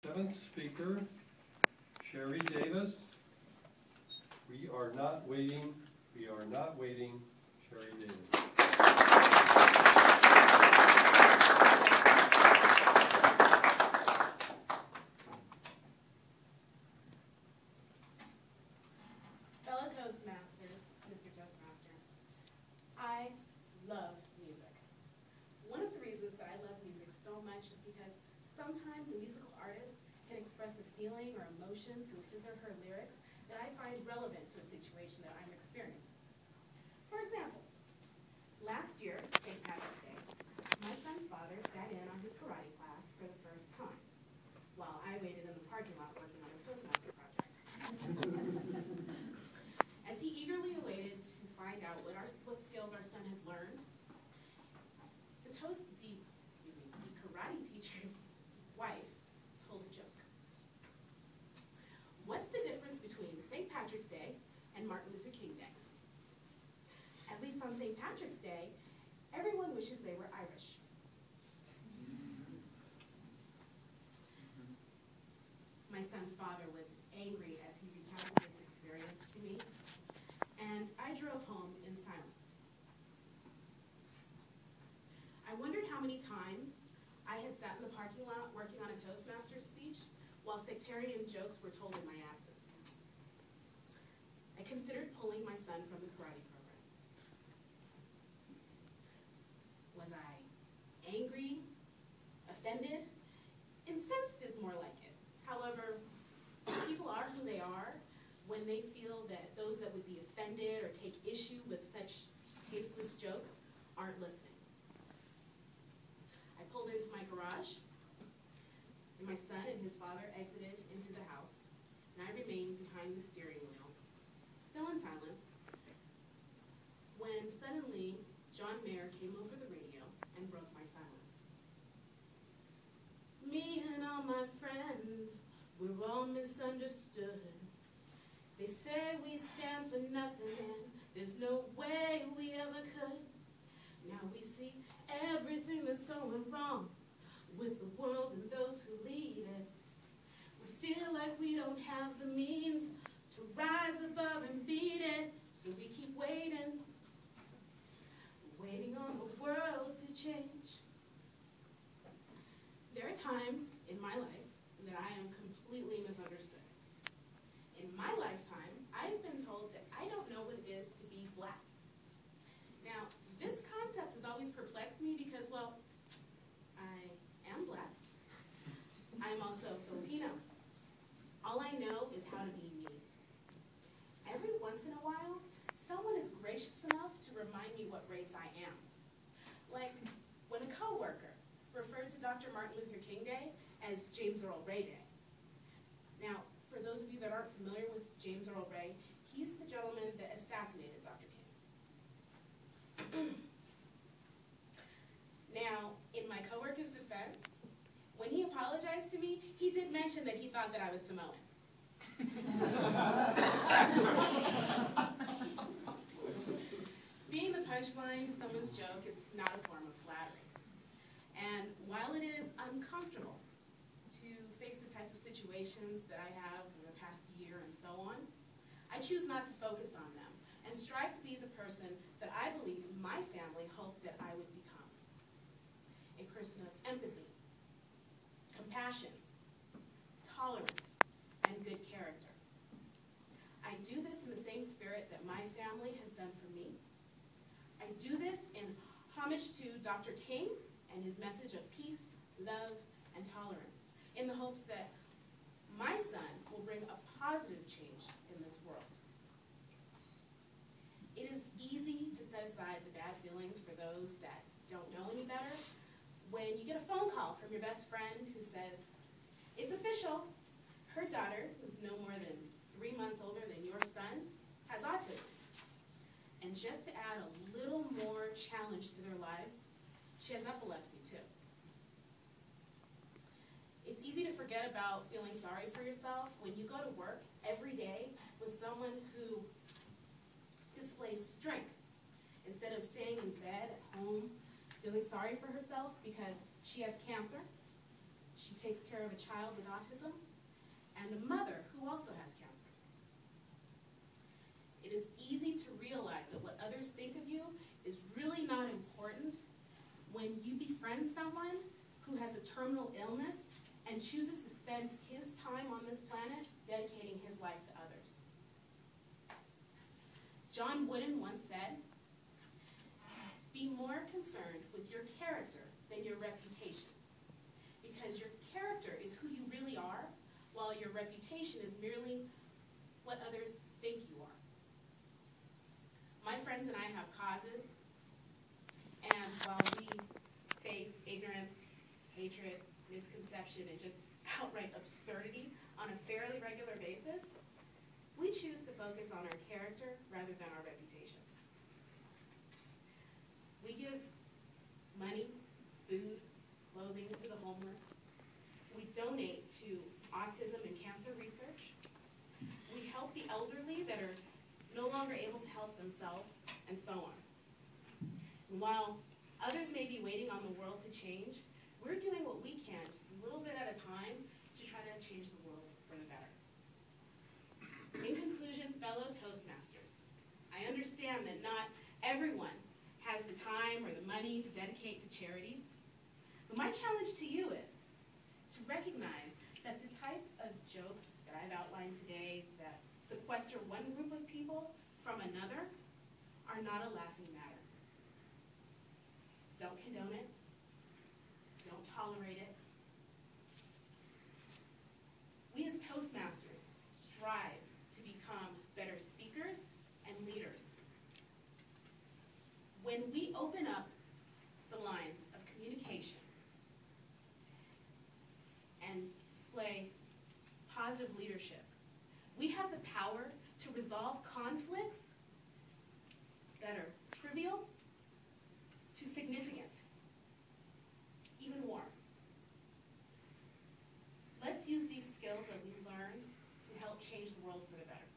Seventh speaker, Sherry Davis. We are not waiting, Sherry Davis. Fellow Toastmasters, Mr. Toastmaster, I love music. One of the reasons that I love music so much is because sometimes a musical artist can express a feeling or emotion through his or her lyrics that I find relevant to a situation that I'm experiencing. For example, last year, St. Patrick's Day, my son's father sat in on his karate class for the first time, while I waited in the parking lot working on a Toastmaster project. As he eagerly awaited to find out what skills our son had learned, the karate teacher's wife told a joke. What's the difference between St. Patrick's Day and Martin Luther King Day? At least on St. Patrick's Day, everyone wishes they were Irish. My son's father was angry as he recounted this experience to me, and I drove home in silence. I wondered how many times I had sat in the parking lot working on a Toastmasters speech while sectarian jokes were told in my absence. I considered pulling my son from the karate program. Was I angry? Offended? Incensed is more like it. However, people are who they are when they feel that those that would be offended or take issue with such tasteless jokes aren't listening. I pulled into my garage, and my son and his father exited into the house, and I remained behind the steering wheel, still in silence, when suddenly John Mayer came over the radio and broke my silence. Me and all my friends, we're all misunderstood. They say we stand for nothing and there's no way we ever could. Now we see everything that's going wrong with the world and those who lead it. We feel like we don't have the means to rise above and beat it, so we keep waiting, waiting on the world to change. There are times in my life that I am completely misunderstood. In my lifetime, I've been told that I don't know what it is to be black. Now, this concept has always perplexed me because, well, I am black. I'm also Filipino. All I know is how to be me. Every once in a while, someone is gracious enough to remind me what race I am. Like when a coworker referred to Dr. Martin Luther King Day as James Earl Ray Day. Now, for those of you that aren't familiar with James Earl Ray, he's the gentleman that assassinated Dr. King. Now, in my coworker's defense, when he apologized to me, he did mention that he thought that I was Samoan. Being the punchline to someone's joke is not a form of flattery. And while it is uncomfortable to face the type of situations that I have in the past year and so on, I choose not to focus on them and strive to be the person that I believe my family hoped that I would become. A person of empathy, compassion, tolerance, and good character. I do this in the same spirit that my family has done for me. I do this in homage to Dr. King and his message of peace, love, and tolerance, in the hopes that my son will bring a positive change in this world. It is easy to set aside the bad feelings for those that don't know any better when you get a phone call from your best friend who says, "It's official, her daughter, who's no more than 3 months older than your son, has autism." And just to add a little more challenge to their lives, she has epilepsy too. It's easy to forget about feeling sorry for yourself when you go to work every day with someone who displays strength instead of staying in bed at home feeling sorry for herself because she has cancer, She takes care of a child with autism and a mother who also has cancer. It is easy to realize that what others think of you is really not important when you befriend someone who has a terminal illness and chooses to spend his time on this planet dedicating his life to others. John Wooden once said, "Be more concerned with your character than your reputation, because your character is who you really are, while your reputation is merely what others think you are." My friends and I have causes, and while we face ignorance, hatred, misconception, and just outright absurdity on a fairly regular basis, we choose to focus on our character rather than our reputations. We give money, food, clothing to the homeless. We donate to autism and cancer research. We help the elderly that are no longer able to help themselves, and so on. And while others may be waiting on the world to change, we're doing what we can, just a little bit at a time, to try to change the world for the better. In conclusion, fellow Toastmasters, I understand that not everyone has the time or the money to dedicate to charities, but my challenge to you is to recognize that the type of jokes that I've outlined today that sequester one group of people from another are not a laughing matter. Don't condone it. Don't tolerate it. We as Toastmasters strive to become better speakers and leaders. When we open up the lines of communication and display positive leadership, we have the power to resolve conflicts that are trivial to significant, even war. Let's use these skills that we've learned to help change the world for the better.